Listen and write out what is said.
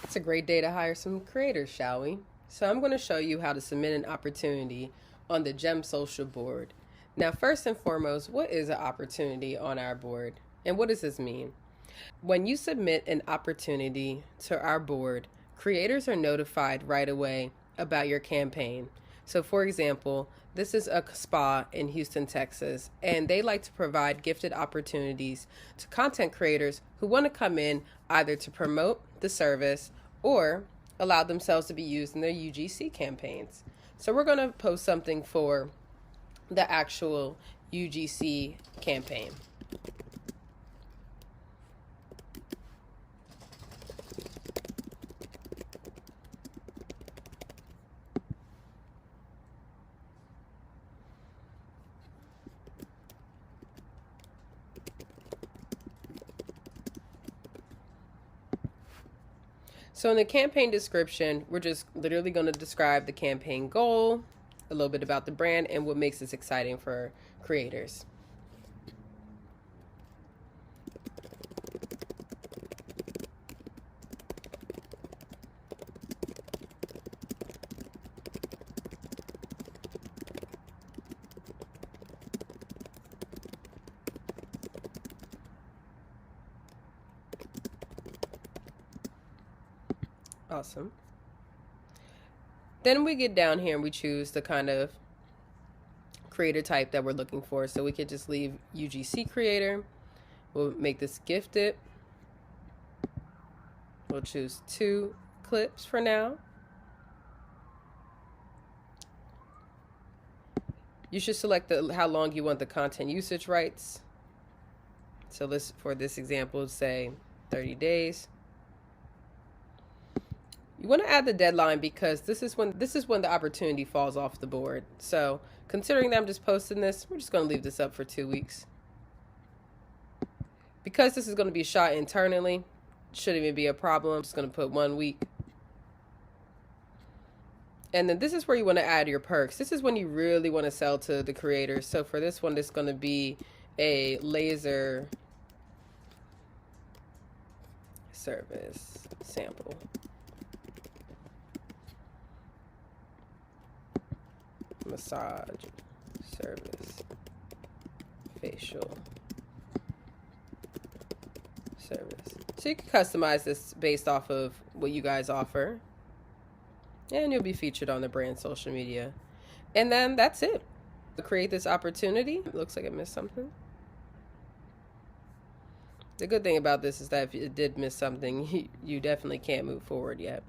It's a great day to hire some creators, shall we? So I'm going to show you how to submit an opportunity on the Jem.Social board. Now, first and foremost, what is an opportunity on our board? And what does this mean? When you submit an opportunity to our board, creators are notified right away about your campaign. So for example, this is a spa in Houston, Texas, and they like to provide gifted opportunities to content creators who want to come in either to promote the service or allow themselves to be used in their UGC campaigns. So we're going to post something for the actual UGC campaign. So in the campaign description, we're just literally going to describe the campaign goal, a little bit about the brand, and what makes this exciting for creators. Awesome. Then we get down here and we choose the kind of creator type that we're looking for. So we could just leave UGC creator. We'll make this gifted. We'll choose 2 clips for now. You should select how long you want the content usage rights. So let's, for this example, say 30 days. You want to add the deadline because this is when the opportunity falls off the board. So considering that I'm just posting this, we're just going to leave this up for 2 weeks. Because this is going to be shot internally, shouldn't even be a problem. I'm just going to put 1 week. And then this is where you want to add your perks. This is when you really want to sell to the creators. So for this one, it's going to be a laser service sample. Massage service, facial service. So you can customize this based off of what you guys offer, and you'll be featured on the brand social media. And then that's it. To create this opportunity, it looks like I missed something. The good thing about this is that if you did miss something, you definitely can't move forward yet.